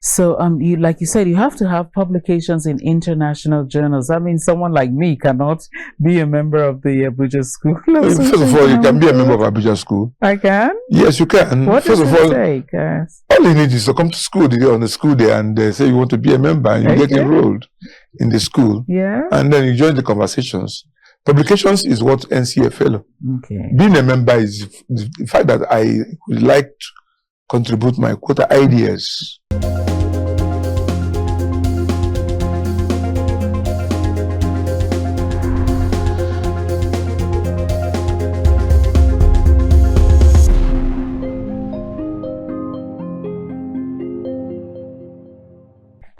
So, you like you said, you have to have publications in international journals. I mean, someone like me cannot be a member of the Abuja School of First Social of all, you can be a member of Economics. Abuja School. I can. Yes, you can. What First does of it all, take? all you need is to come to school the day on the school day and say you want to be a member and you get Okay. enrolled in the school. Yeah. And then you join the conversations. Publications is what NC a fellow. Okay. Being a member is the fact that I would like to contribute my quota ideas.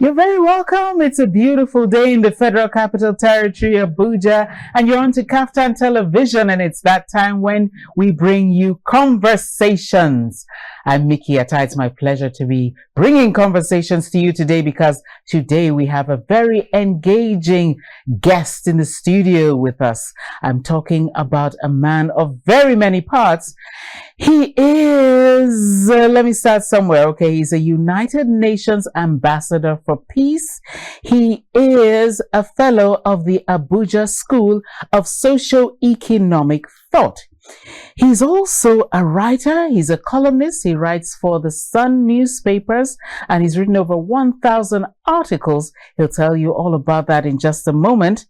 You're very welcome. It's a beautiful day in the Federal Capital Territory, Abuja, and you're on to Kaftan Television, and it's that time when we bring you conversations. I'm Mikki Attah. It's my pleasure to be bringing conversations to you today because today we have a very engaging guest in the studio with us. I'm talking about a man of very many parts. He is, let me start somewhere, okay? He's a United Nations Ambassador for Peace. He is a fellow of the Abuja School of Socio-Economic Thought. He's also a writer. He's a columnist. He writes for the Sun newspapers and he's written over 1,000 articles. He'll tell you all about that in just a moment.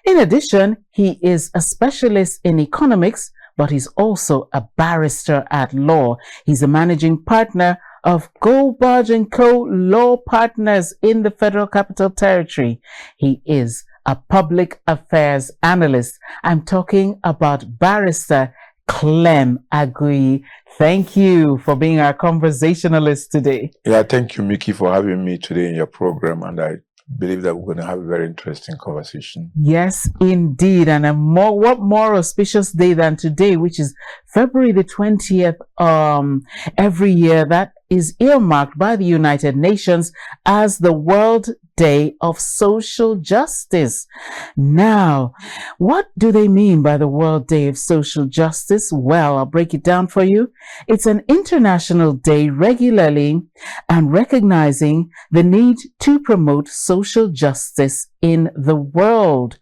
In addition, he is a specialist in economics, but he's also a barrister at law. He's a managing partner of Goldbarge Co Law Partners in the Federal Capital Territory. He is a public affairs analyst. I'm talking about barrister Clem Aguiyi. Thank you for being our conversationalist today. Yeah, thank you, Mikki, for having me today in your program, and I believe that we're going to have a very interesting conversation. Yes, indeed. And what more auspicious day than today, which is February the 20th, every year, that is earmarked by the United Nations as the World Day of Social Justice. Now, what do they mean by the World Day of Social Justice? Well, I'll break it down for you. It's an international day regularly and recognizing the need to promote social justice in the world.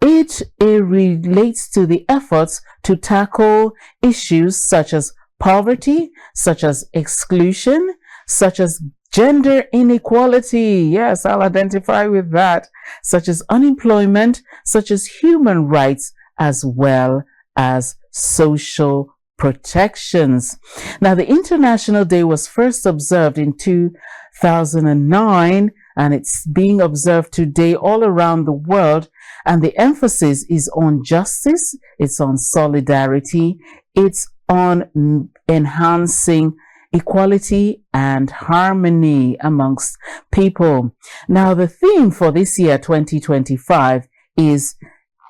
It relates to the efforts to tackle issues such as poverty, such as exclusion, such as gender inequality. Yes, I'll identify with that. Such as unemployment, such as human rights, as well as social protections. Now, the International Day was first observed in 2009, and it's being observed today all around the world. And the emphasis is on justice, it's on solidarity, it's on enhancing equality and harmony amongst people. Now, the theme for this year, 2025, is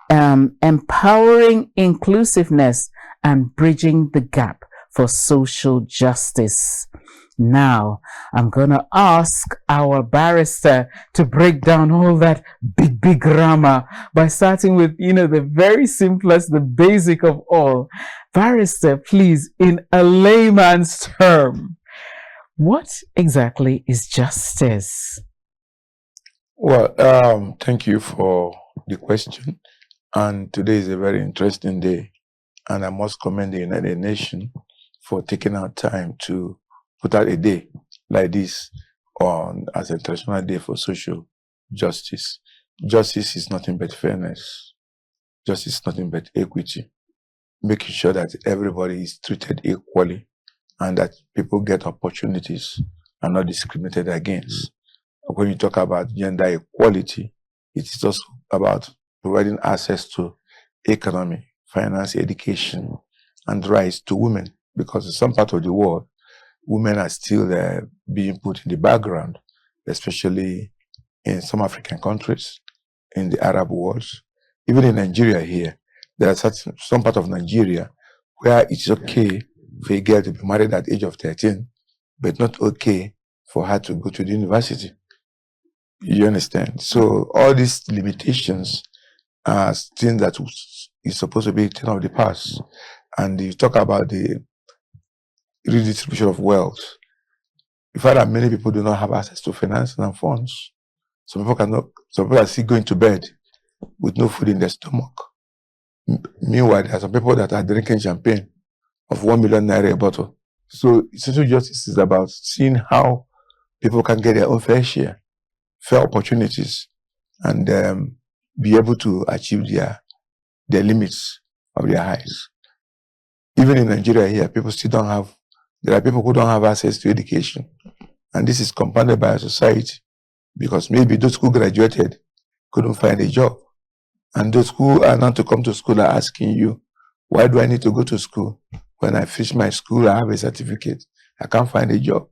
empowering inclusiveness and bridging the gap for social justice. Now, I'm going to ask our barrister to break down all that big grammar by starting with, the very simplest, the basic of all. Barrister, please, in a layman's term, what exactly is justice? Well, thank you for the question. And today is a very interesting day. And I must commend the United Nations for taking our time to put out a day like this on as a International Day for Social Justice. Justice is nothing but fairness. Justice is nothing but equity. Making sure that everybody is treated equally and that people get opportunities and not discriminated against. When you talk about gender equality, it is also about providing access to economy, finance, education, and rights to women, because in some part of the world, women are still being put in the background, especially in some African countries, in the Arab world, even in Nigeria here. There are some part of Nigeria where it's okay for a girl to be married at the age of 13, but not okay for her to go to the university. You understand? So all these limitations are things that is supposed to be a thing of the past. And you talk about the redistribution of wealth. In fact, that many people do not have access to financing and funds. Some people are still going to bed with no food in their stomach. Meanwhile, there are some people that are drinking champagne of 1 million naira a bottle. So social justice is about seeing how people can get their own fair share, fair opportunities, and be able to achieve their limits of their heights. Even in Nigeria here, there are people who don't have access to education. And this is compounded by a society, because maybe those who graduated couldn't find a job. And those who are not to come to school are asking you, why do I need to go to school? When I finish my school, I have a certificate. I can't find a job.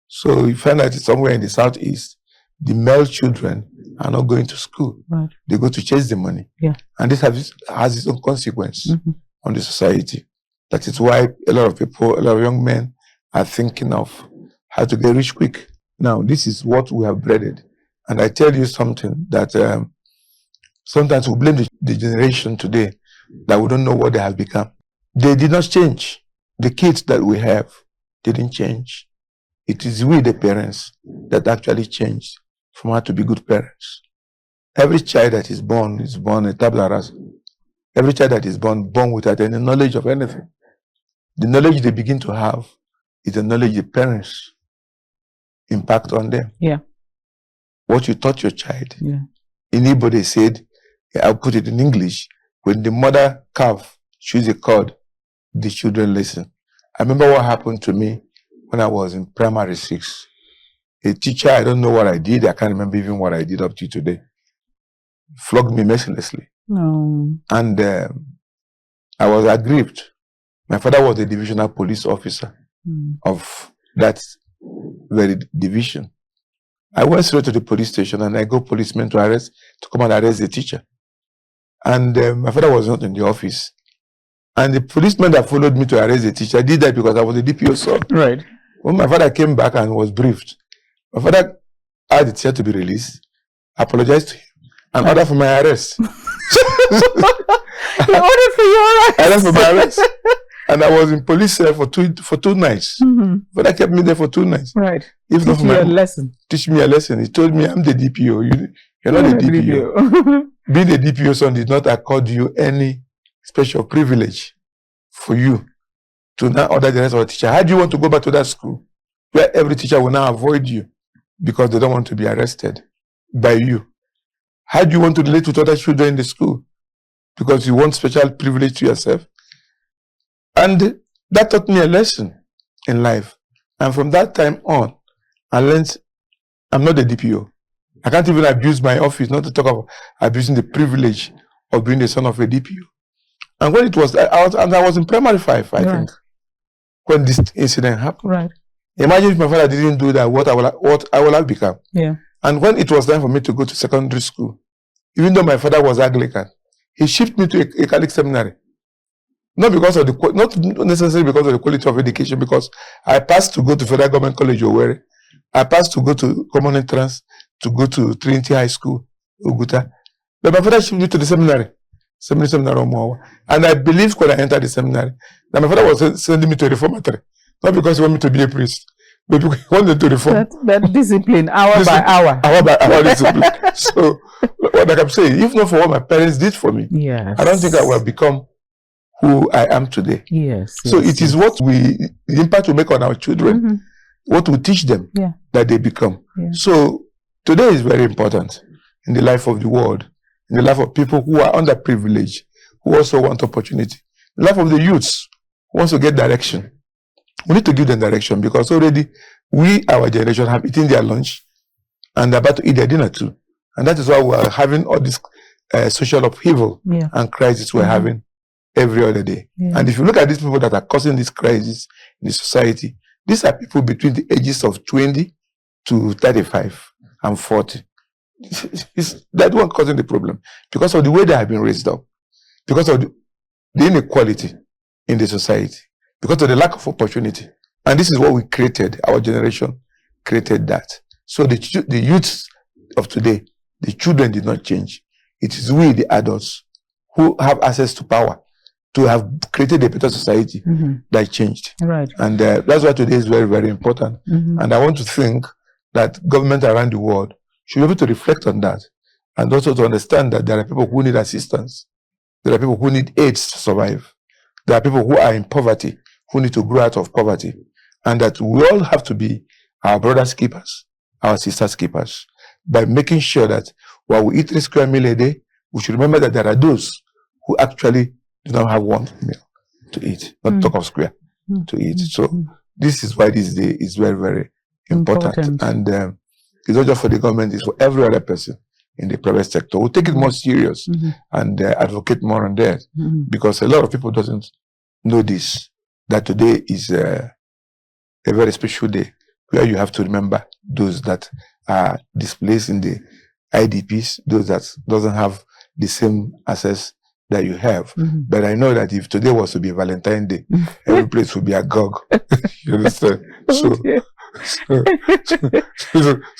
So you find out somewhere in the Southeast, the male children are not going to school. Right. They go to chase the money. Yeah. And this has its own consequence on the society. That is why a lot of young men are thinking of how to get rich quick. Now, this is what we have bred. And I tell you something that sometimes we blame the generation today that we don't know what they have become. They did not change. The kids that we have didn't change. It is we, the parents, that actually changed from how to be good parents. Every child that is born a tabula rasa. Every child that is born without any knowledge of anything. The knowledge they begin to have is the knowledge the parents impact on them. Yeah. What you taught your child. Yeah. In Igbo they said, I'll put it in English, when the mother calf chews a cord, the children listen. I remember what happened to me when I was in primary 6. A teacher, I don't know what I did, I can't remember even what I did up to today, flogged me mercilessly. No. And I was aggrieved. My father was a divisional police officer of that very division. I went straight to the police station and I got policemen to come and arrest the teacher. And my father was not in the office. And the policeman that followed me to arrest the teacher did that because I was a DPO son. Right. When my father came back and was briefed, my father asked the teacher to be released, apologized to him, and ordered for my arrest. He ordered for your arrest? I ordered for my arrest. And I was in police cell for two nights. But I kept me there for 2 nights. Right. If Teach me a lesson. Teach me a lesson. He told me, I'm the DPO. You're not the DPO. Being a DPO son did not accord you any special privilege for you to now order the rest of the teacher. How do you want to go back to that school where every teacher will now avoid you because they don't want to be arrested by you? How do you want to relate with other children in the school because you want special privilege to yourself? And that taught me a lesson in life. And from that time on, I learned I'm not a DPO. I can't even abuse my office, not to talk about abusing the privilege of being the son of a DPO. And when it was, I was in primary 5, I think, when this incident happened. Right. Imagine if my father didn't do that, what I would have become. Yeah. And when it was time for me to go to secondary school, even though my father was Anglican, he shipped me to a Catholic seminary. Not necessarily because of the quality of education, because I passed to go to Federal Government College Owerri. I passed to go to Common Entrance to go to Trinity High School, Oguta. But my father shipped me to the seminary Omoawa. And I believed when I entered the seminary that my father was sending me to a reformatory. Not because he wanted me to be a priest, but because he wanted to reform. That discipline, hour by hour. Hour by hour discipline. So, what I'm saying, if not for what my parents did for me, I don't think I would have become who I am today. Yes. So it is what the impact we make on our children, what we teach them that they become. Yeah. So today is very important in the life of the world, in the life of people who are underprivileged, who also want opportunity. The life of the youths who wants to get direction. We need to give them direction because already our generation, have eaten their lunch and they're about to eat their dinner too. And that is why we are having all this social upheaval and crisis we're having every other day. Yeah. And if you look at these people that are causing this crisis in the society, these are people between the ages of 20 to 35 and 40. It's that one causing the problem because of the way they have been raised up, because of the inequality in the society, because of the lack of opportunity. And this is what we created. Our generation created that. So the youths of today, the children did not change. It is we, the adults, who have access to power, to have created a better society that changed. Right. And that's why today is very, very important. And I want to think that government around the world should be able to reflect on that, and also to understand that there are people who need assistance. There are people who need aids to survive. There are people who are in poverty, who need to grow out of poverty. And that we all have to be our brothers' keepers, our sisters' keepers, by making sure that while we eat 3 square meals a day, we should remember that there are those who actually do not have 1 meal to eat, not talk of square to eat. So this is why this day is very, very important. And it's not just for the government, it's for every other person in the private sector. We'll take it more serious and advocate more on that, because a lot of people doesn't know this, that today is a very special day where you have to remember those that are displaced in the IDPs, those that doesn't have the same access that you have. But I know that if today was to be Valentine's Day, every place would be agog. You understand? So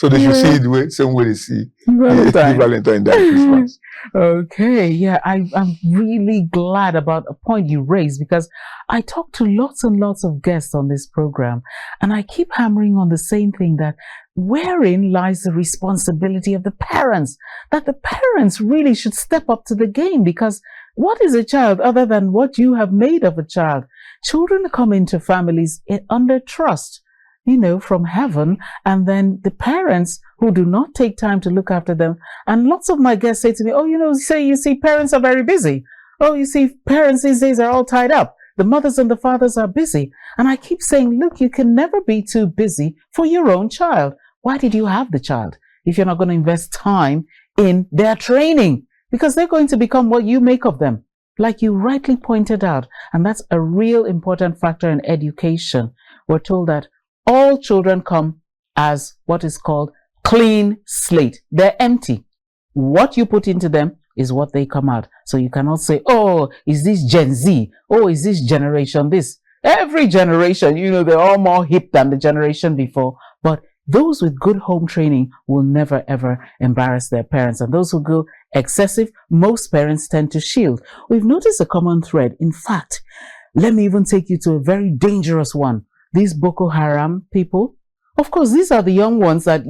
they should see it the same way they see Valentine Day Christmas. Okay, yeah, I'm really glad about a point you raised, because I talk to lots and lots of guests on this program, and I keep hammering on the same thing, that wherein lies the responsibility of the parents, that the parents really should step up to the game, because what is a child other than what you have made of a child? Children come into families under trust, you know, from heaven, and then the parents who do not take time to look after them. And lots of my guests say to me, oh, you see, parents are very busy. Oh, you see, parents these days are all tied up. The mothers and the fathers are busy. And I keep saying, look, you can never be too busy for your own child. Why did you have the child if you're not going to invest time in their training? Because they're going to become what you make of them, like you rightly pointed out. And that's a real important factor in education. We're told that all children come as what is called clean slate. They're empty. What you put into them is what they come out. So you cannot say, oh, is this Gen Z? Oh, is this generation this? Every generation, they're all more hip than the generation before. But those with good home training will never, ever embarrass their parents. And those who go excessive, most parents tend to shield. We've noticed a common thread. In fact, let me even take you to a very dangerous one. These Boko Haram people, of course, these are the young ones that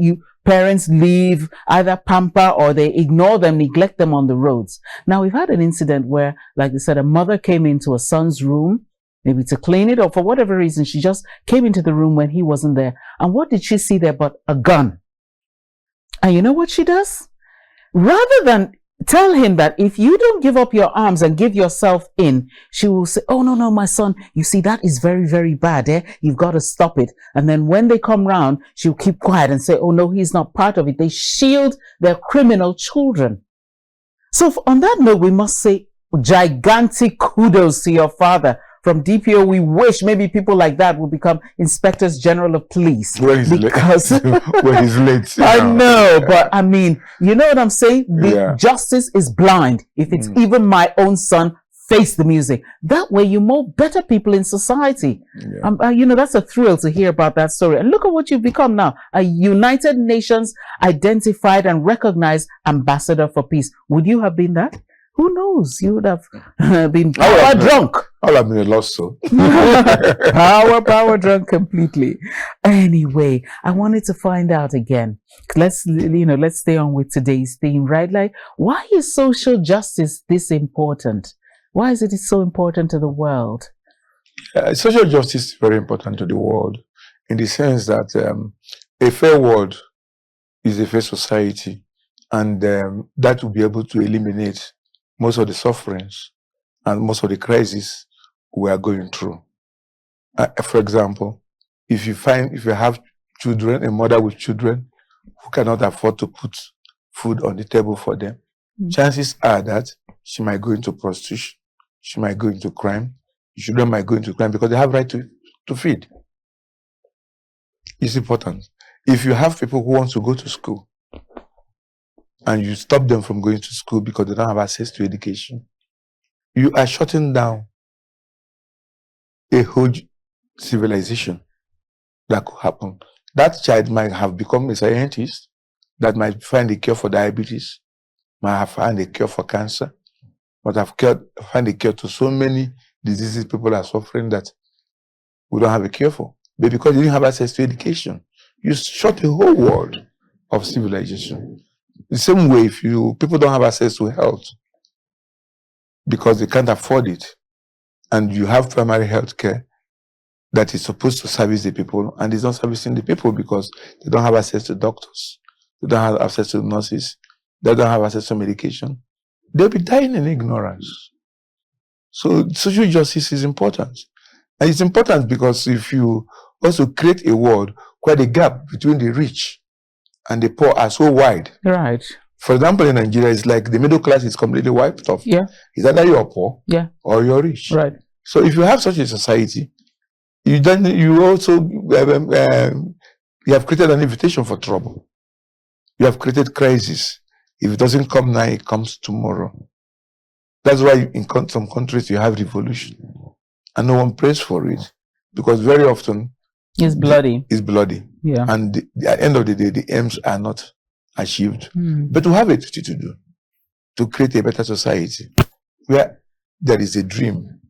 parents leave, either pamper or they ignore them, neglect them on the roads. Now, we've had an incident where, like they said, a mother came into a son's room, maybe to clean it, or for whatever reason, she just came into the room when he wasn't there. And what did she see there but a gun? And you know what she does? Rather than tell him that if you don't give up your arms and give yourself in, she will say, oh, no, my son, you see, that is very, very bad. You've got to stop it. And then when they come round, she'll keep quiet and say, oh, no, he's not part of it. They shield their criminal children. So on that note, we must say gigantic kudos to your father. From DPO, we wish maybe people like that would become inspectors general of police. Well, he's late. I know, but I mean, you know what I'm saying? The justice is blind. If it's even my own son, face the music. That way you mold better people in society. That's a thrill to hear about that story. And look at what you've become now. A United Nations identified and recognized ambassador for peace. Would you have been that? Who knows? You would have been power drunk. I'll have been lost, so. power drunk completely. Anyway, I wanted to find out again. Let's stay on with today's theme, right? Like, why is social justice this important? Why is it so important to the world? Social justice is very important to the world in the sense that a fair world is a fair society, and that will be able to eliminate most of the sufferings and most of the crises we are going through. For example, if you have children, a mother with children who cannot afford to put food on the table for them, chances are that she might go into prostitution, she might go into crime, children might go into crime because they have right to feed. It's important. If you have people who want to go to school, and you stop them from going to school because they don't have access to education, you are shutting down a whole civilization that could happen. That child might have become a scientist that might find a cure for diabetes, might have found a cure for cancer, but have find a cure to so many diseases people are suffering that we don't have a cure for. But because you didn't have access to education, you shut the whole world of civilization. The same way, if people don't have access to health because they can't afford it, and you have primary health care that is supposed to service the people, and it's not servicing the people because they don't have access to doctors, they don't have access to nurses, they don't have access to medication, they'll be dying in ignorance. So social justice is important. And it's important because if you also create a world where the gap between the rich and the poor are so wide. Right. For example, in Nigeria, it's like the middle class is completely wiped off. Yeah. It's either you're poor, yeah, or you're rich. Right. So if you have such a society, you have created an invitation for trouble. You have created crisis. If it doesn't come now, it comes tomorrow. That's why in some countries you have revolution, and no one prays for it because very often it's bloody. It's bloody. Yeah. And at the end of the day, the aims are not achieved. But we have a duty to do to create a better society where there is a dream.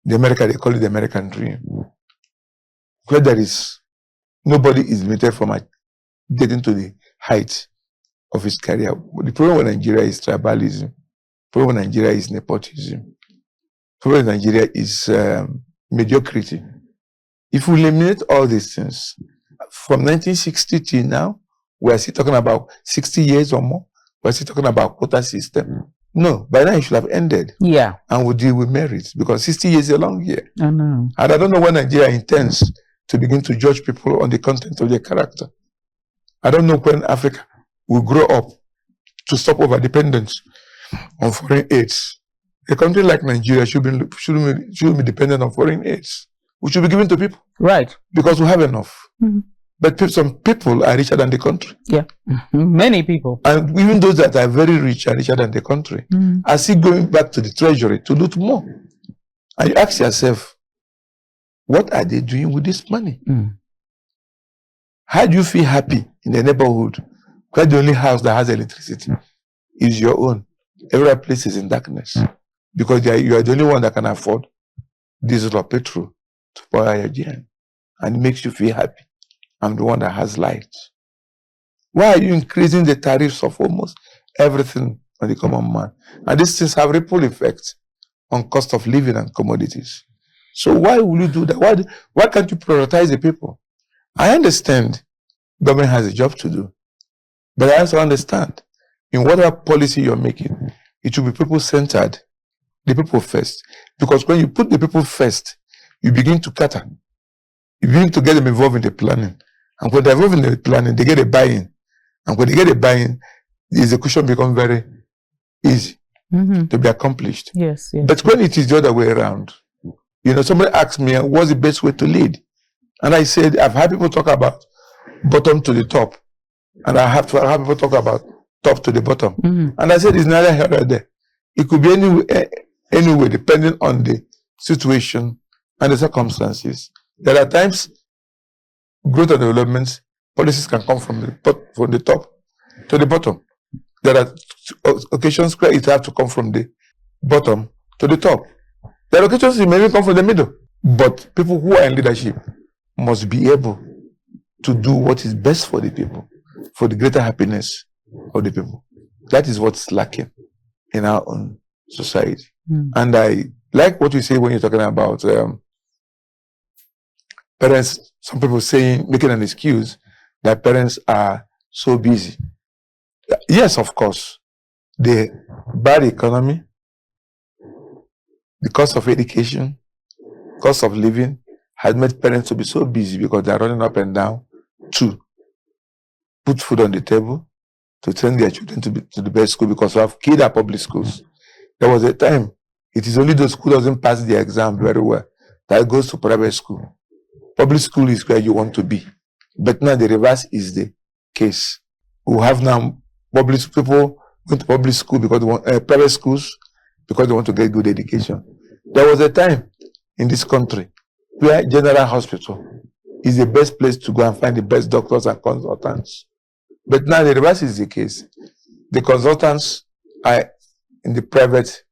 They call it the American dream, where nobody is limited from getting to the height of his career. The problem with Nigeria is tribalism. The problem with Nigeria is nepotism. The problem with Nigeria is mediocrity. If we eliminate all these things, from 1960 till now, we are still talking about 60 years or more. We are still talking about quota system. No, by now it should have ended. Yeah. And we'll deal with merit because 60 years is a long year. I know. And I don't know when Nigeria intends to begin to judge people on the content of their character. I don't know when Africa will grow up to stop over-dependence on foreign aids. A country like Nigeria shouldn't be dependent on foreign aids. We should be given to people. Right. Because we have enough. But some people are richer than the country. Yeah. Many people. And even those that are very rich are richer than the country are still going back to the treasury to loot more. And you ask yourself, what are they doing with this money? How do you feel happy in the neighborhood where the only house that has electricity is your own? Every place is in darkness because you are the only one that can afford diesel or petrol to power your gen, and it makes you feel happy. I'm the one that has light. Why are you increasing the tariffs of almost everything on the common man? And these things have ripple effects on cost of living and commodities. So why will you do that? Why can't you prioritize the people? I understand government has a job to do, but I also understand in whatever policy you're making, it should be people-centered, the people first. Because when you put the people first, you begin to cater. You begin to get them involved in the planning. And when they're involved in the planning, they get a buy-in. And when they get a buy-in, the execution becomes very easy to be accomplished. Yes, yes. But when it is the other way around, somebody asked me, what's the best way to lead? And I said, I've had people talk about bottom to the top. And I have people talk about top to the bottom. And I said, it's neither here nor there. It could be any way, depending on the situation and the circumstances. There are times growth and development policies can come from the top to the bottom. There are occasions where it has to come from the bottom to the top. There are occasions it may even come from the middle. But people who are in leadership must be able to do what is best for the people, for the greater happiness of the people. That is what's lacking in our own society. And I like what you say when you're talking about parents, some people making an excuse that parents are so busy. Yes, of course, the bad economy, the cost of education, cost of living has made parents to be so busy because they're running up and down to put food on the table, to send their children to the best school because we have kids at public schools. There was a time, it is only those who doesn't pass the exam very well that goes to private school. Public school is where you want to be. But now the reverse is the case. We have now people going to public school because they want private schools because they want to get good education. There was a time in this country where general hospital is the best place to go and find the best doctors and consultants. But now the reverse is the case. The consultants are in the private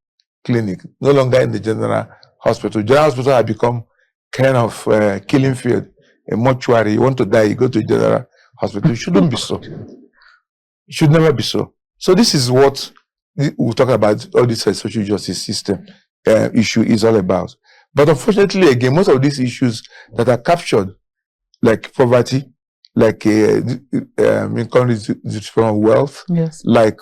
clinic, no longer in the general hospital. General hospital have become kind of killing field, a mortuary. You want to die, you go to general hospital. It shouldn't be so. It should never be so. So this is what we talk about, all this social justice system issue is all about. But unfortunately, again, most of these issues that are captured, like poverty, like income distribution of wealth, yes, like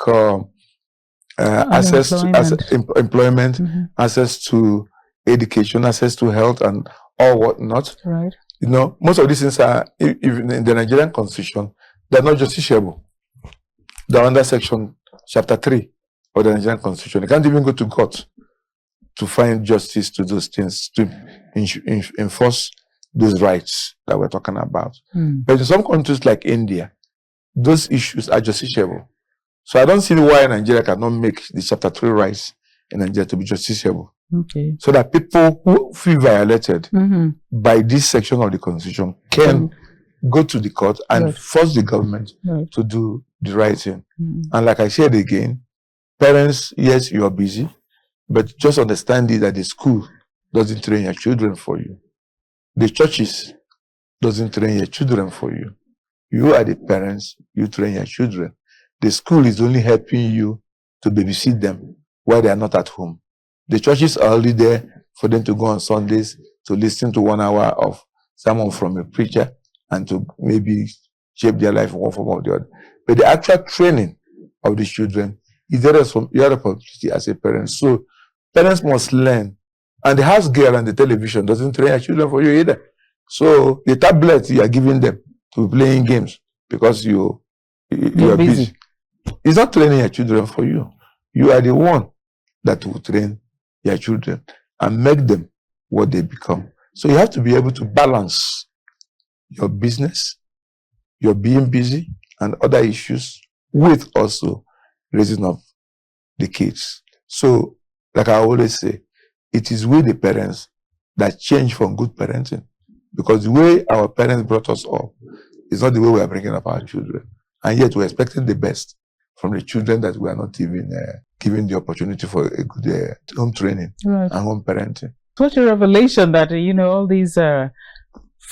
access to employment, access to education, access to health, and all whatnot. Right. You know, most of these things are, even in the Nigerian constitution, they're not justiciable. They're under section chapter 3 of the Nigerian constitution. You can't even go to court to find justice to those things, to enforce those rights that we're talking about. But in some countries like India, those issues are justiciable. So I don't see why Nigeria cannot make the chapter 3 rights in Nigeria to be justiciable. Okay. So that people who feel violated by this section of the constitution can go to the court and force the government to do the right thing. And like I said again, parents, yes, you are busy, but just understand it that the school doesn't train your children for you. The churches doesn't train your children for you. You are the parents, you train your children. The school is only helping you to babysit them while they are not at home. The churches are only there for them to go on Sundays to listen to 1 hour of sermon from a preacher and to maybe shape their life in one form or the other. But the actual training of the children is there from your responsibility as a parent. So parents must learn. And the house girl and the television doesn't train your children for you either. So the tablet you are giving them to be playing games because you are busy. It's not training your children for you. You are the one that will train your children and make them what they become. So you have to be able to balance your business, your being busy, and other issues with also raising up the kids. So, like I always say, it is we, the parents, that change from good parenting. Because the way our parents brought us up is not the way we are bringing up our children. And yet we're expecting the best from the children that we are not even giving the opportunity for a good home training and home parenting. Such a revelation that, all these,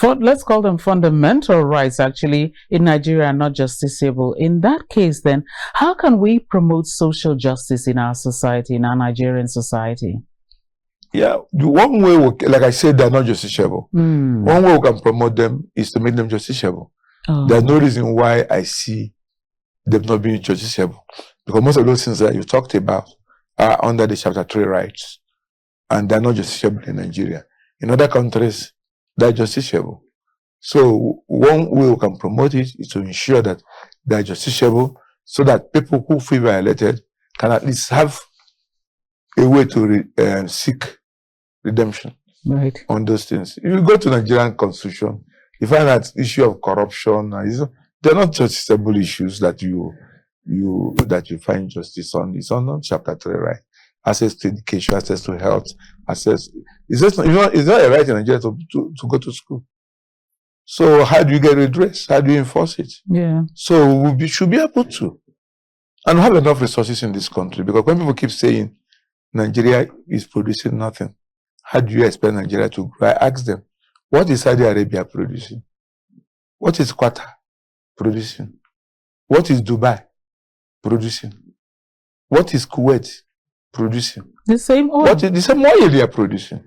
let's call them fundamental rights actually in Nigeria are not justiciable. In that case, then, how can we promote social justice in our society, in our Nigerian society? Yeah, the one way, like I said, they're not justiciable. One way we can promote them is to make them justiciable. There's no reason why I see them not being justiciable. Because most of those things that you talked about are under the chapter 3 rights. And they're not justiciable in Nigeria. In other countries, they're justiciable. So one way we can promote it is to ensure that they're justiciable so that people who feel violated can at least have a way to seek redemption on those things. If you go to Nigerian constitution, you find that issue of corruption, they're not justiciable issues that you find justice on. It's on chapter 3, right? Access to education, access to health, access. It's not a right in Nigeria to go to school. So how do you get redress? How do you enforce it? Yeah. So we should be able to. And have enough resources in this country. Because when people keep saying Nigeria is producing nothing, how do you expect Nigeria to grow? I ask them, what is Saudi Arabia producing? What is Qatar producing? What is Dubai producing? What is Kuwait producing? The same oil. What is the same oil they are producing?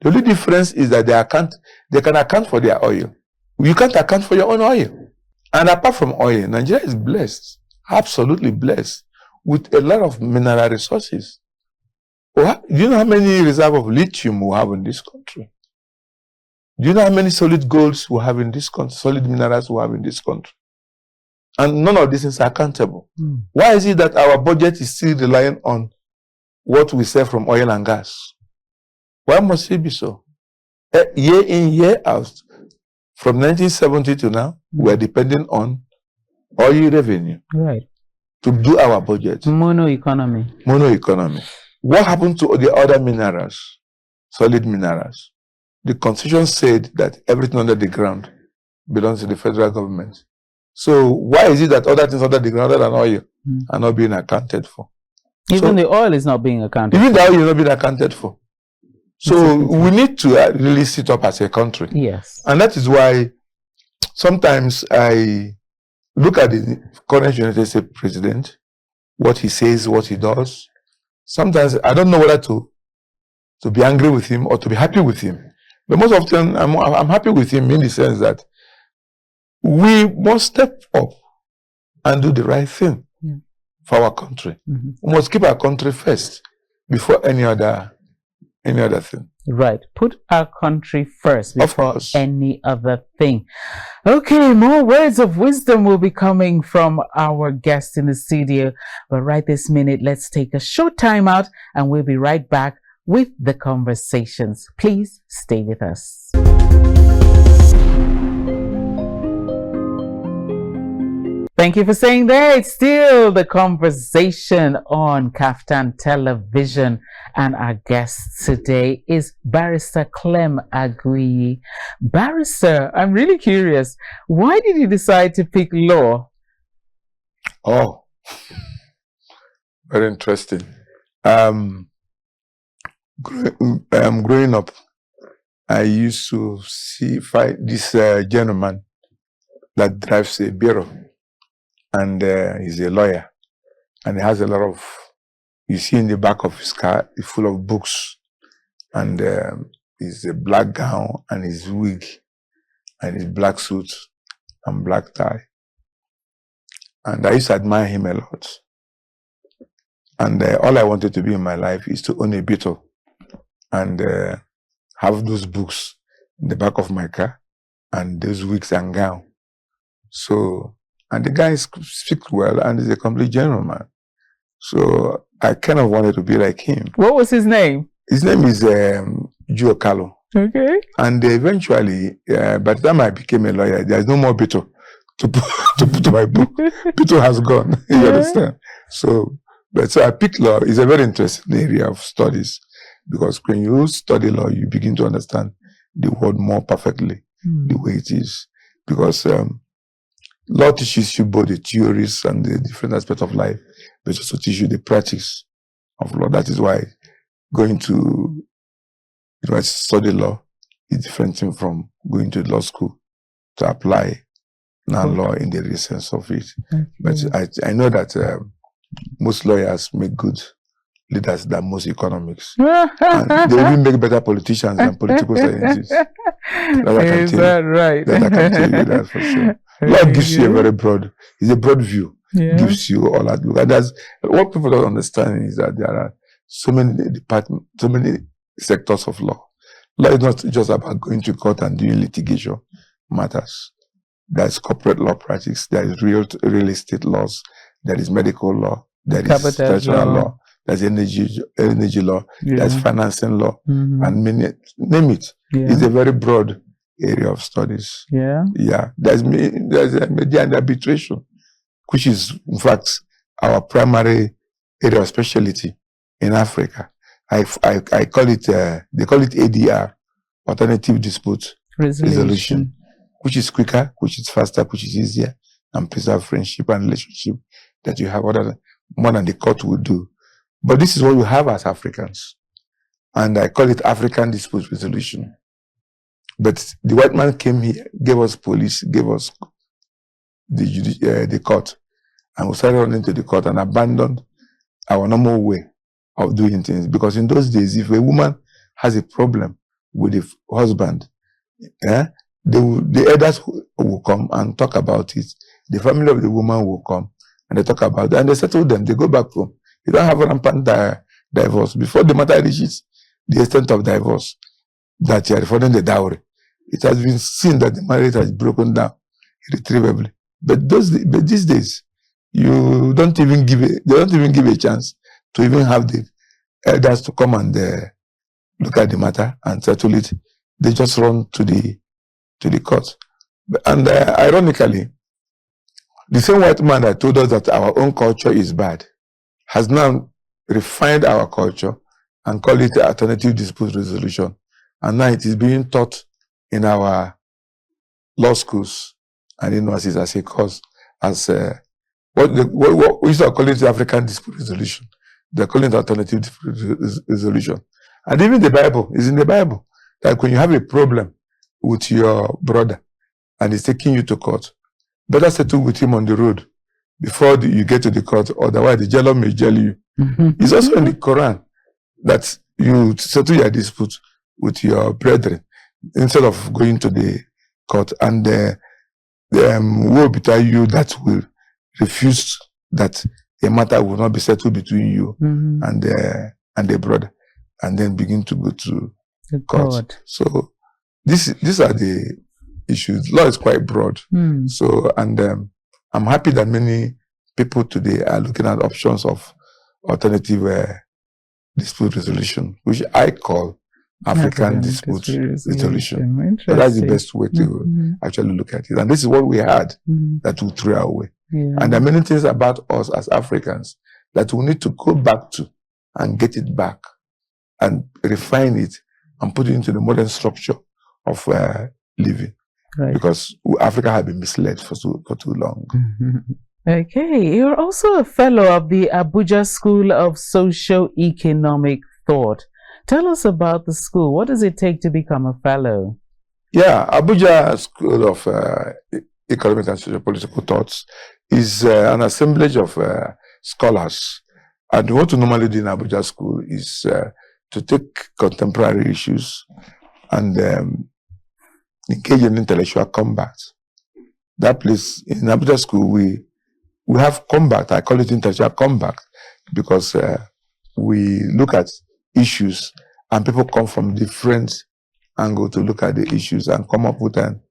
The only difference is that they can account for their oil. You can't account for your own oil. And apart from oil, Nigeria is blessed, absolutely blessed, with a lot of mineral resources. Do you know how many reserves of lithium we have in this country? Do you know how many solid golds we have in this country, solid minerals we have in this country? And none of these things are accountable. Why is it that our budget is still relying on what we sell from oil and gas? Why must it be so? Year in, year out, from 1970 to now, we are depending on oil revenue to do our budget. Mono economy. What happened to the other minerals, solid minerals? The constitution said that everything under the ground belongs to the federal government. So why is it that other things under the ground, other than oil, are not being accounted for? Even the oil is not being accounted for. Even the oil is not being accounted for. So we need to really sit up as a country. Yes. And that is why sometimes I look at the current United States president, what he says, what he does. Sometimes I don't know whether to be angry with him or to be happy with him. But most often I'm happy with him in the sense that we must step up and do the right thing for our country. We must keep our country first before any other thing. Right. Put our country first before any other thing. Okay, more words of wisdom will be coming from our guest in the studio. But right this minute, let's take a short time out and we'll be right back with the conversations. Please stay with us. Thank you for staying there. It's still the conversation on Kaftan Television, and our guest today is Barrister Clem Aguiyi. Barrister, I'm really curious. Why did you decide to pick law? Oh, very interesting. Growing up, I used to fight this gentleman that drives a bureau. And he's a lawyer, and he has a lot of, you see in the back of his car, it's full of books, and his black gown, and his wig, and his black suit, and black tie. And I used to admire him a lot. And all I wanted to be in my life is to own a beetle, and have those books in the back of my car, and those wigs and gown. So, and the guy speaks well and is a complete gentleman. So I kind of wanted to be like him. What was his name? His name is Joe Carlo. Okay. And eventually, by the time I became a lawyer, there's no more Beto to put to my book. Beto has gone. You understand? So I picked law. It's a very interesting area of studies, because when you study law, you begin to understand the world more perfectly, the way it is. Because law teaches you both the theories and the different aspects of life, but also teaches you the practice of law. That is why going to study law is different thing from going to law school to apply law in the real sense of it. But I know that most lawyers make good leaders than most economics. And they even make better politicians than political scientists. Is that right? That I can tell you that for sure. Law gives you a very broad, it's a broad view. Gives you all that look. And that's what people don't understand, is that there are so many departments, so many sectors of law. Law is not just about going to court and doing litigation matters. There's corporate law practice, there is real estate laws, there is medical law, there is structural law, there's energy law, there's financing law, and name it. It's a very broad area of studies. There's media and arbitration, which is in fact our primary area of specialty in Africa. I call it they call it ADR, alternative dispute resolution, which is quicker, which is faster, which is easier, and preserve friendship and relationship that you have more than the court would do. But this is what we have as Africans, and I call it African dispute resolution. But the white man came here, gave us police, gave us the court, and we started running to the court and abandoned our normal way of doing things. Because in those days, if a woman has a problem with a husband, the elders will come and talk about it. The family of the woman will come and they talk about it, and they settle them. They go back home. You don't have a rampant divorce. Before the matter reaches the extent of divorce, that you are referring the dowry, it has been seen that the marriage has broken down irretrievably. But these days, they don't even give a chance to even have the elders to come and look at the matter and settle it. They just run to the court. And ironically, the same white man that told us that our own culture is bad has now refined our culture and called it alternative dispute resolution. And now it is being taught in our law schools and universities as a course, as what we used to call it African dispute resolution. They're calling it alternative resolution. And even the Bible is in the Bible. Like when you have a problem with your brother and he's taking you to court, better settle with him on the road before you get to the court, otherwise the jailer may jail you. It's also in the Quran that you settle your dispute with your brethren instead of going to the court, and woe betide you that will refuse that a matter will not be settled between you and the brother, and then begin to go to The court. court. So these are the issues. Law is quite broad. So, and I'm happy that many people today are looking at options of alternative dispute resolution, which I call African dispute resolution. So that's the best way to actually look at it. And this is what we had that we threw away. Yeah. And there are many things about us as Africans that we need to go back to and get it back and refine it and put it into the modern structure of living. Right. Because Africa has been misled for too long. Okay, you're also a fellow of the Abuja School of Socio-Economic Thought. Tell us about the school. What does it take to become a fellow? Yeah, Abuja School of Economic and Socio-Political Thoughts is an assemblage of scholars. And what we normally do in Abuja School is to take contemporary issues and engage in intellectual combat. That place in Abuja School, we have combat. I call it intellectual combat because we look at issues and people come from different angles to look at the issues and come up with an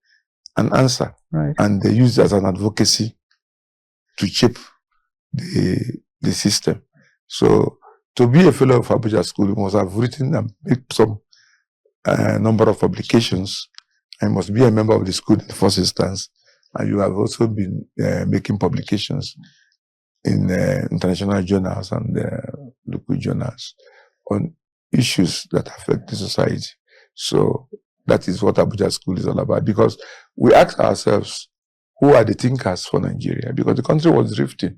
answer. Right. And they use it as an advocacy to shape the system. So to be a fellow of Abuja School, you must have written and made some number of publications. And must be a member of the school in the first instance. And you have also been making publications in international journals and local journals on issues that affect the society. So that is what Abuja School is all about. Because we ask ourselves, who are the thinkers for Nigeria? Because the country was drifting.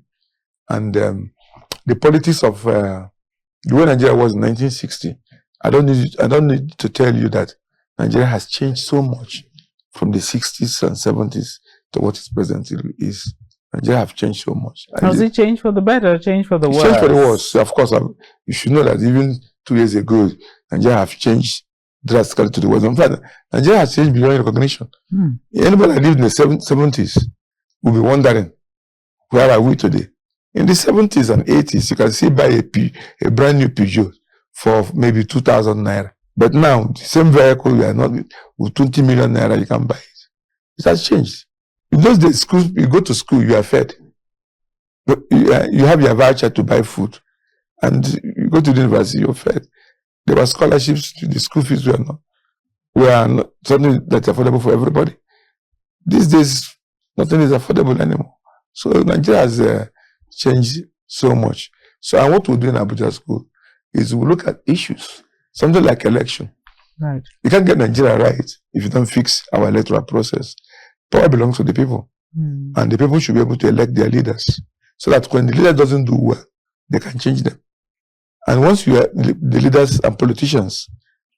And the politics of the way Nigeria was in 1960, I don't need to tell you that Nigeria has changed so much from the 60s and 70s to what it presently is. Nigeria have changed so much. Has it changed for the better or changed for the worse? Changed for the worse. Of course, you should know that even 2 years ago, Nigeria have changed drastically to the worse. In fact, Nigeria has changed beyond recognition. Anybody that lived in the 70s will be wondering, where are we today? In the 70s and 80s, you can still buy a brand new Peugeot for maybe 2,000 naira. But now, the same vehicle, you are not with 20 million naira, you can buy it. It has changed. In those days, you go to school, you are fed. You have your voucher to buy food. And you go to the university, you're fed. There were scholarships, the school fees were not something that's affordable for everybody. These days, nothing is affordable anymore. So Nigeria has changed so much. So and what we do in Abuja School is we look at issues. Something like election. Right. You can't get Nigeria right if you don't fix our electoral process. Power belongs to the people. And the people should be able to elect their leaders. So that when the leader doesn't do well, they can change them. And once the leaders and politicians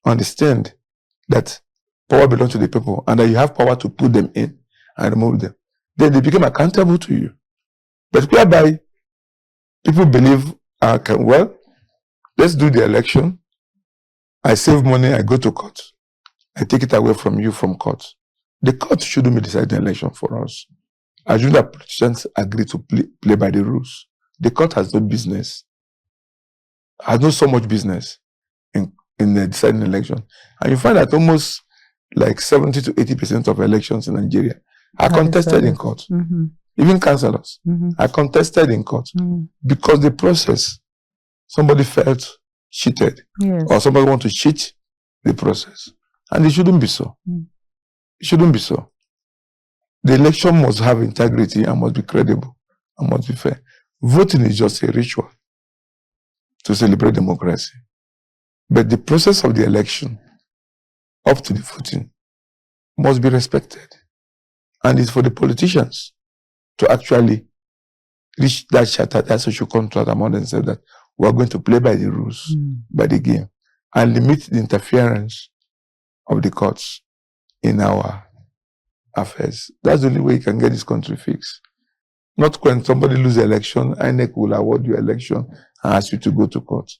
understand that power belongs to the people and that you have power to put them in and remove them, then they become accountable to you. But whereby people believe, let's do the election. I save money, I go to court. I take it away from you from court. The court shouldn't be deciding the election for us. I assume that politicians agree to play by the rules. The court has no business, has not so much business in deciding the election. And you find that almost like 70 to 80% of elections in Nigeria are contested in court. Even councillors are contested in court because the process, somebody felt cheated, or somebody want to cheat the process, and it shouldn't be so. It shouldn't be so. The election must have integrity and must be credible and must be fair. Voting is just a ritual to celebrate democracy, but the process of the election up to the voting must be respected, and it's for the politicians to actually reach that charter, that social contract among themselves that We are going to play by the rules, by the game, and limit the interference of the courts in our affairs. That's the only way you can get this country fixed. Not when somebody loses the election, INEC will award you election and ask you to go to court.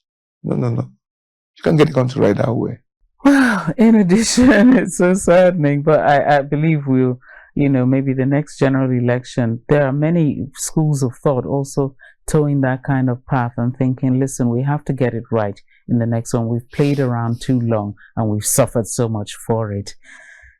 No. You can't get the country right that way. Well, in addition, it's so saddening, but I believe we'll, maybe the next general election, there are many schools of thought also towing that kind of path and thinking, listen, we have to get it right in the next one. We've played around too long and we've suffered so much for it.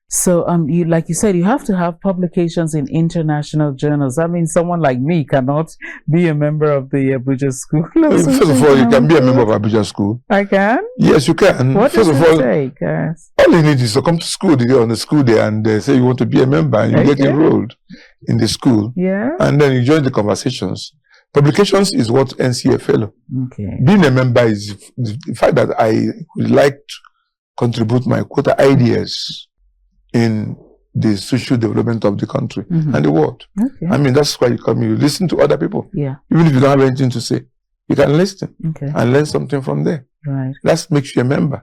So, like you said, you have to have publications in international journals. I mean, someone like me cannot be a member of the Abuja School. First of all, you can be a member of Abuja School. I can? Yes, you can. What does it take? All you need is to come to school on the school day and say you want to be a member and you get enrolled in the school. Yeah. And then you join the conversations. Publications is what NCA fellow. Okay. Being a member is the fact that I would like to contribute my quota ideas in the social development of the country and the world. Okay. I mean, that's why you listen to other people. Yeah. Even if you don't have anything to say, you can listen and learn something from there. Right. That makes you a member.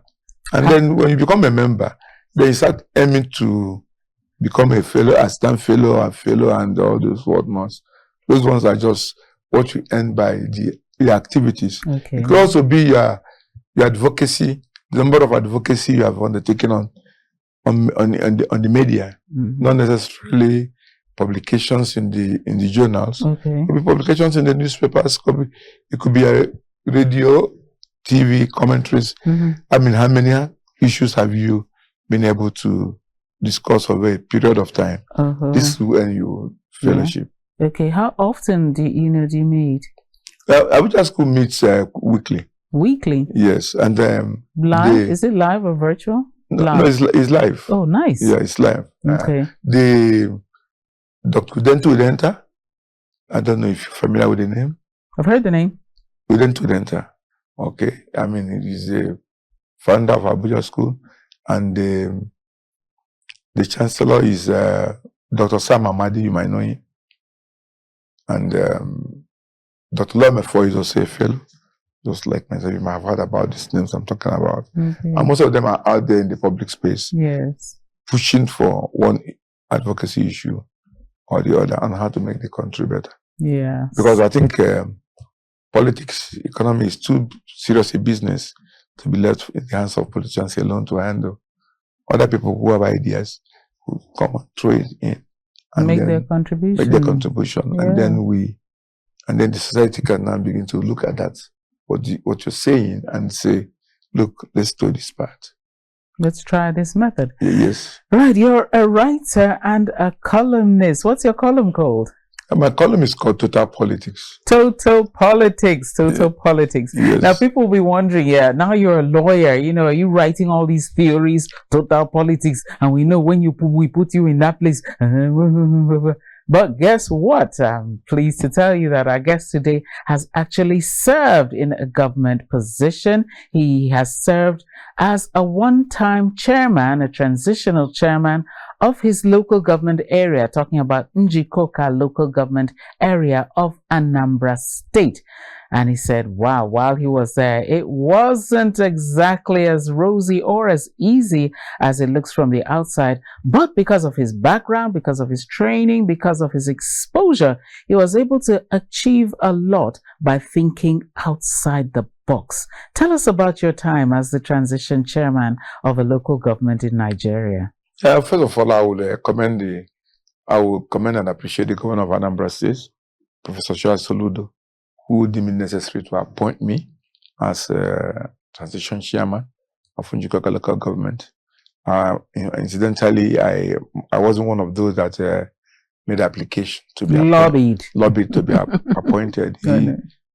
And then when you become a member, then you start aiming to become a fellow, assistant fellow, and all those whatnots. Those ones are just what you earn by the activities. Okay. It could also be your advocacy, the number of advocacy you have undertaken on the media, not necessarily publications in the journals. Okay. It could be publications in the newspapers. It could be a radio, TV commentaries. I mean, how many issues have you been able to discuss over a period of time? This is when you fellowship. Yeah. Okay. How often do you meet? Abuja School meets weekly. Weekly? Yes, and live? Is it live or virtual? No, it's live. Oh, nice. Yeah, it's live. Okay. The Dr. Udentu Udenta, I don't know if you're familiar with the name. I've heard the name. Udentu Udenta. Okay. I mean, he's a founder of Abuja School, and the chancellor is Dr. Sam Amadi, you might know him. And Dr. Lamefo is also a fellow. Just like myself, you might have heard about these names I'm talking about. And most of them are out there in the public space. Yes. Pushing for one advocacy issue or the other on how to make the country better. Yeah. Because I think politics, economy is too serious a business to be left in the hands of politicians alone to handle. Other people who have ideas who come and throw it in. And make their contribution. And then the society can now begin to look at that. What you're saying and say, look, let's do this part. Let's try this method. Yes. Right, you're a writer and a columnist. What's your column called? My column is called Total Politics. Total Politics. Politics. Yes. Now, people will be wondering, now you're a lawyer, are you writing all these theories, total politics, and we know when we put you in that place. But guess what? I'm pleased to tell you that our guest today has actually served in a government position. He has served as a one-time chairman, a transitional chairman of his local government area, talking about Njikoka local government area of Anambra State. And he said, wow, while he was there, it wasn't exactly as rosy or as easy as it looks from the outside. But because of his background, because of his training, because of his exposure, he was able to achieve a lot by thinking outside the box. Tell us about your time as the transition chairman of a local government in Nigeria. First of all, I will commend and appreciate the governor of Anambra State, Professor Joao Soludo, who deemed it necessary to appoint me as transition chairman of Njikoka local government. Incidentally, I wasn't one of those that made application to be lobbied to be appointed.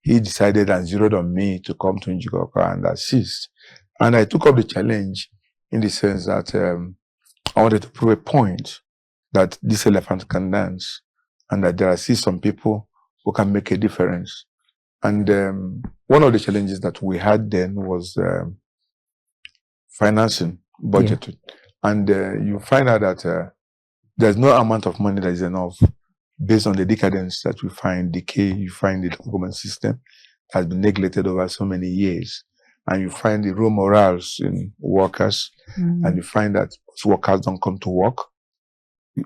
He decided and zeroed on me to come to Njikoka and assist. And I took up the challenge in the sense that I wanted to prove a point that this elephant can dance and that there are still some people who can make a difference. And one of the challenges that we had then was financing, budgeting. Yeah. And you find out that there's no amount of money that is enough based on the decadence that you find in the government system. has been neglected over so many years. And you find the low morals in workers, and you find that workers don't come to work.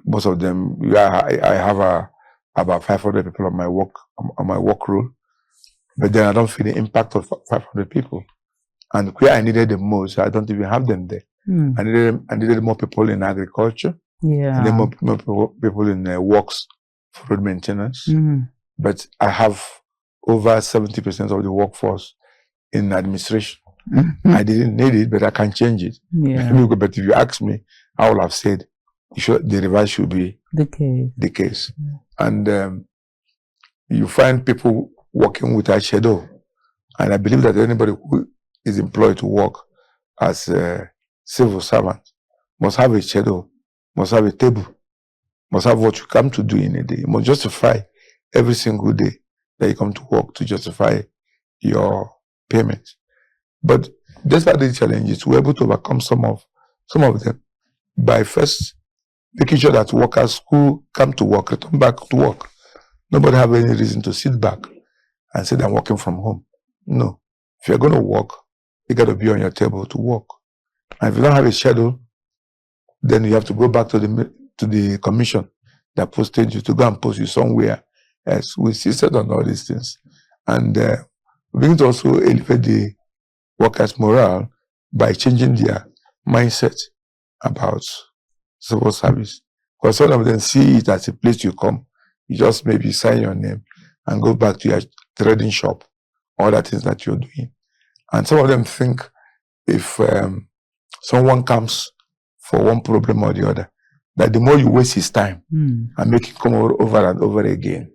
Most of them, I have about 500 people on my work role, but then I don't feel the impact of 500 people. And where I needed the most, I don't even have them there. I needed more people in agriculture. And then more people in works for road maintenance. But I have over 70% of the workforce in administration. I didn't need it, but I can change it. But if you ask me, I would have said the reverse should be the case. And you find people working without shadow. And I believe that anybody who is employed to work as a civil servant must have a shadow, must have a table, must have what you come to do in a day. You must justify every single day that you come to work to justify your payment. But despite the challenges, we're able to overcome some of them by first making sure that workers who come to work return back to work. Nobody have any reason to sit back and say I'm working from home. No. If you're going to work, you got to be on your table to work. And if you don't have a schedule, then you have to go back to the commission that posted you to go and post you somewhere else. We insisted on all these things. And we begin to also elevate the workers' morale by changing their mindset about civil service. Because some of them see it as a place you come. You just maybe sign your name and go back to your trading shop, all the things that you're doing. And some of them think if someone comes for one problem or the other, that the more you waste his time and make it come over and over again,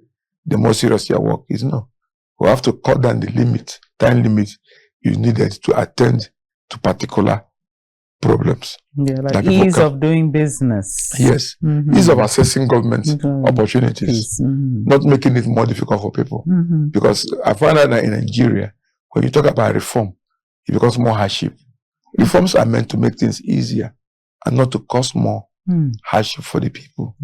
the more serious your work is. No. We have to cut down the time limit you needed to attend to particular problems. Like ease of doing business. Yes. Ease of accessing government opportunities. Not making it more difficult for people. Because I find out that in Nigeria, when you talk about reform, it becomes more hardship. Reforms are meant to make things easier and not to cause more hardship for the people.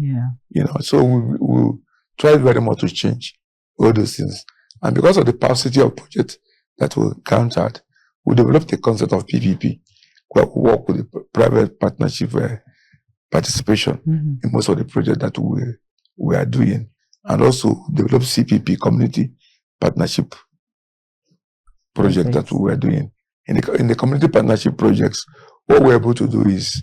So we try very much to change all those things. And because of the paucity of projects that we encountered, we developed the concept of PPP, where we work with the private partnership participation in most of the projects that we are doing. And also develop CPP, community partnership project that we are doing. In the community partnership projects, what we're able to do is,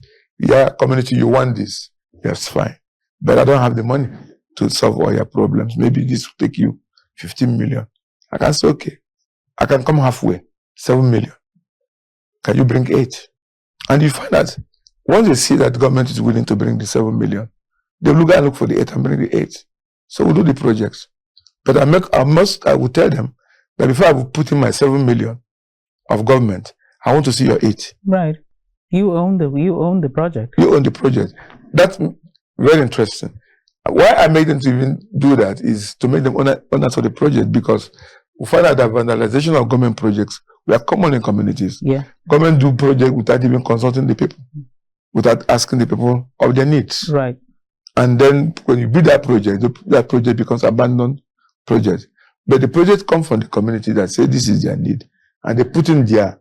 community, you want this, yes, fine. But I don't have the money to solve all your problems. Maybe this will take you 15 million. I can say, okay, I can come halfway, 7 million. Can you bring 8? And you find that once they see that government is willing to bring the 7 million, they'll look for the 8 and bring the 8. So we'll do the projects. But I will tell them that before I will put in my 7 million of government, I want to see your 8. Right. You own the project. You own the project. That's very interesting. Why I made them to even do that is to make them owners of the project, because we find out that vandalization of government projects were common in communities. Government do projects without even consulting the people, without asking the people of their needs. Right. And then when you build that project becomes abandoned project. But the project comes from the community that say this is their need, and they put in their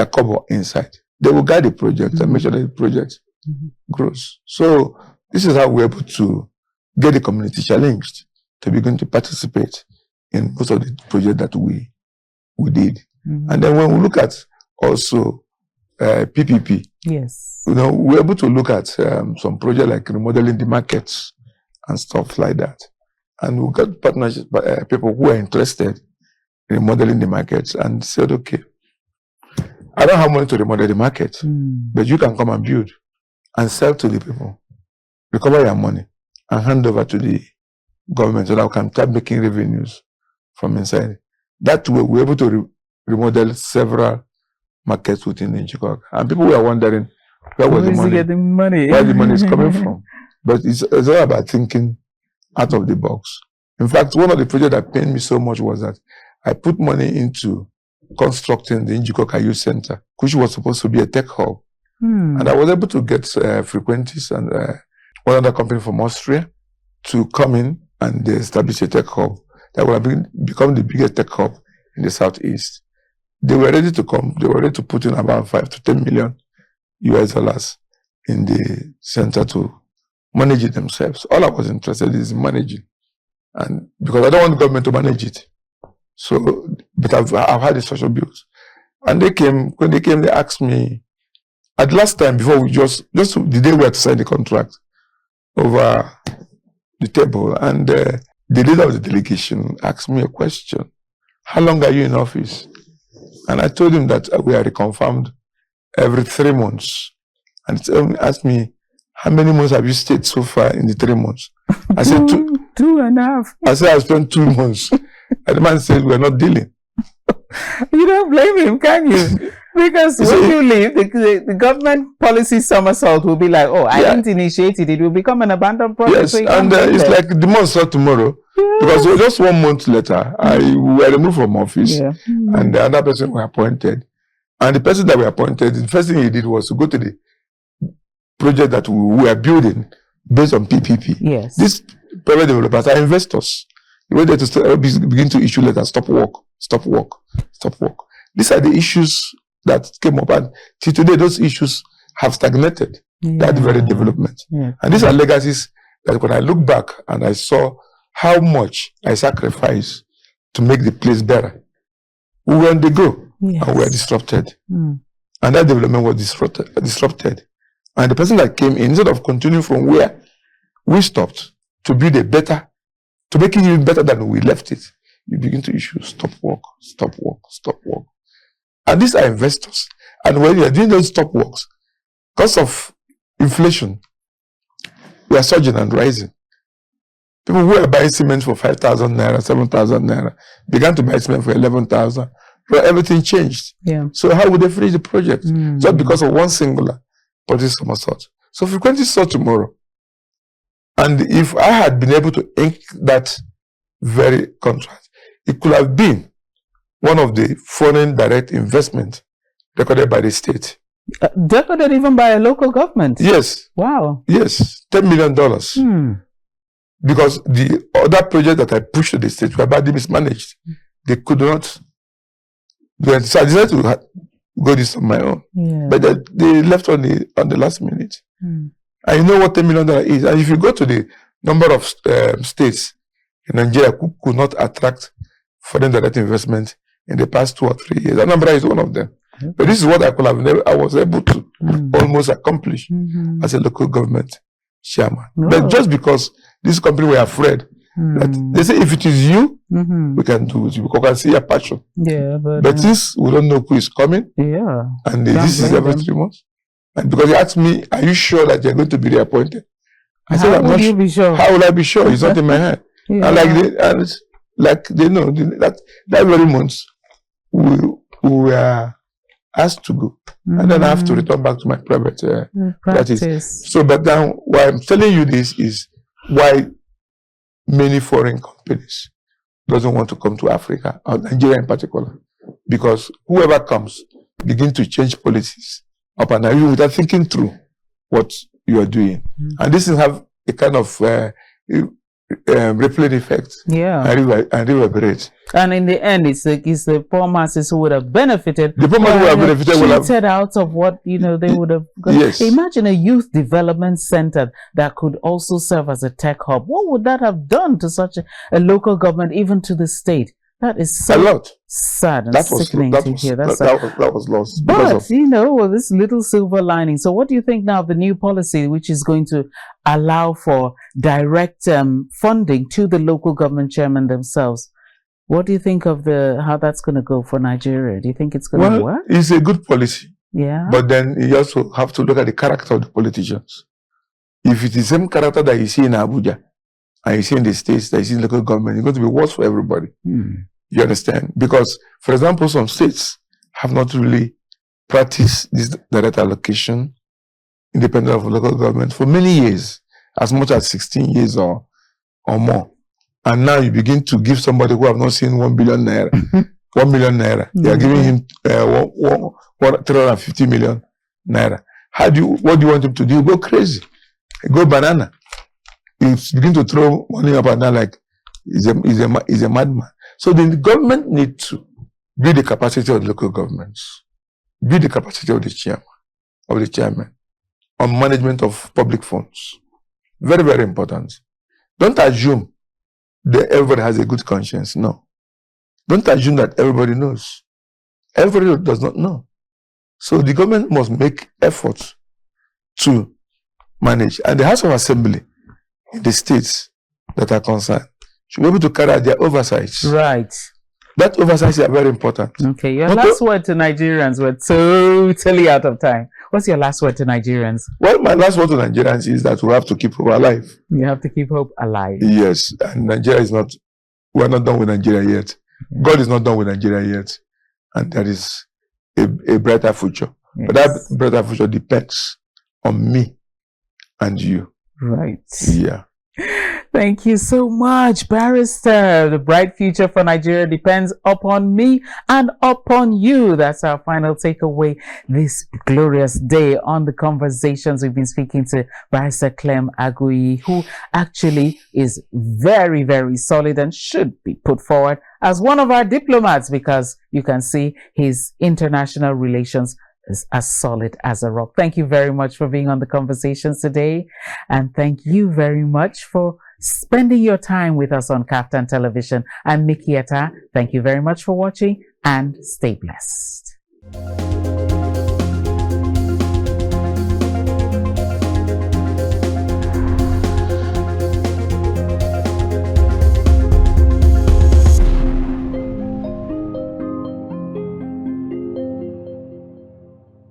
cover inside. They will guide the project and make sure that the project grows. So this is how we're able to get the community challenged to begin to participate in most of the projects that we did. And then when we look at also PPP, we're able to look at some projects like remodeling the markets and stuff like that. And we got partnerships by people who are interested in remodeling the markets and said, okay, I don't have money to remodel the market, but you can come and build and sell to the people, recover your money, and hand over to the government so that we can start making revenues from inside. That way, we're able to remodel several markets within Njikok. And people were wondering where the money is coming from. But it's all about thinking out of the box. In fact, one of the projects that pained me so much was that I put money into constructing the Njikok Youth Center, which was supposed to be a tech hub. And I was able to get Frequentis and one other company from Austria to come in and establish a tech hub that will become the biggest tech hub in the Southeast. They were ready to come. They were ready to put in about $5 to $10 million US in the center to manage it themselves. All I was interested in is managing, and because I don't want the government to manage it. So, but I've had the social bills, and when they came, they asked me at last time before we just the day we had to sign the contract over the table, and the leader of the delegation asked me a question: "How long are you in office?" And I told him that we are reconfirmed every 3 months. And he asked me, "How many months have you stayed so far in the 3 months?" I said, two and a half. I said, I spent 2 months. And the man said, "We're not dealing." You don't blame him, can you? Because when you leave, the government policy somersault will be like, "Oh, I didn't initiate it. It will become an abandoned project." Yes, so and it's like the month start tomorrow. Because just 1 month later, we were removed from office, and the other person was appointed. And the person that we appointed, the first thing he did was to go to the project that we were building based on PPP. Yes. These private developers are investors. They were there to begin to issue letters: stop work, stop work, stop work. These are the issues that came up, and till today, those issues have stagnated. That very development. And these are legacies that when I look back and I saw how much I sacrificed to make the place better, we were on the go and we were disrupted. And that development was disrupted. And the person that came in, instead of continuing from where we stopped to build a better, to make it even better than we left it, you begin to issue stop work, stop work, stop work. And these are investors. And when you are doing those stop works, because of inflation, we are surging and rising. People who are buying cement for 5,000 naira, 7,000 naira, began to buy cement for 11,000. Well, everything changed. So how would they finish the project? Just because of one singular policy somersault. So frequency saw tomorrow. And if I had been able to ink that very contract, it could have been one of the foreign direct investment recorded by the state. Recorded even by a local government? Yes. Wow. Yes, $10 million. Because the other project that I pushed to the state were badly mismanaged. They could not. So I decided to go this on my own. But they left on the last minute. And you know what $10 million is. And if you go to the number of states in Nigeria who could not attract foreign direct investment in the past 2 or 3 years, Anambra is one of them. But this is what I was able to almost accomplish as a local government chairman. But just because this company were afraid that they say if it is you, we can do it. We can see your passion. But since we don't know who is coming, and this is every 3 months, and because he asked me, "Are you sure that you're going to be reappointed?" I said, "I'm not sure. How will I be sure? It's not in my hand." And like they know that very month we were asked to go, and then I have to return back to my private practice. So, but now why I'm telling you this is why many foreign companies doesn't want to come to Africa, or Nigeria in particular, because whoever comes begin to change policies up and down without thinking through what you are doing, and this will have a kind of rippling effect and reverberate. And in the end, it's the poor masses who would have benefited. The poor masses who have benefited will have cheated out of what they would have got. Yes. Imagine a youth development center that could also serve as a tech hub. What would that have done to such a local government, even to the state? That is so a lot. Sad and sickening to hear. That was lost. But this little silver lining. So what do you think now of the new policy, which is going to allow for direct funding to the local government chairman themselves? What do you think of how that's going to go for Nigeria? Do you think it's going to work? It's a good policy. Yeah. But then you also have to look at the character of the politicians. If it's the same character that you see in Abuja and you see in the states, that you see in local government, it's going to be worse for everybody. You understand? Because, for example, some states have not really practiced this direct allocation independent of local government for many years, as much as 16 years or more. And now you begin to give somebody who have not seen 1 billion naira, 1 million naira. You are giving him 350 million naira. What do you want him to do? Go crazy. Go banana. You begin to throw money up and down like he's a madman. So the government need to build the capacity of the local governments, build the capacity of the chairman on management of public funds. Very, very important. Don't assume that everybody has a good conscience. No. Don't assume that everybody knows. Everybody does not know. So the government must make efforts to manage. And the House of Assembly in the states that are concerned should be able to carry out their oversights. Right. That oversights are very important. Okay, your last word to Nigerians. We're totally out of time. What's your last word to Nigerians? Well, my last word to Nigerians is that we have to keep hope alive. You have to keep hope alive. Yes, and Nigeria is not, we're not done with Nigeria yet. Yes. God is not done with Nigeria yet. And there is a brighter future. Yes. But that brighter future depends on me and you. Right. Yeah. Thank you so much, Barrister. The bright future for Nigeria depends upon me and upon you. That's our final takeaway this glorious day on the conversations. We've been speaking to Barrister Clem Aguiyi, who actually is very, very solid and should be put forward as one of our diplomats, because you can see his international relations is as solid as a rock. Thank you very much for being on the conversations today. And thank you very much for spending your time with us on Kaftan Television. I'm Mikki Attah. Thank you very much for watching and stay blessed.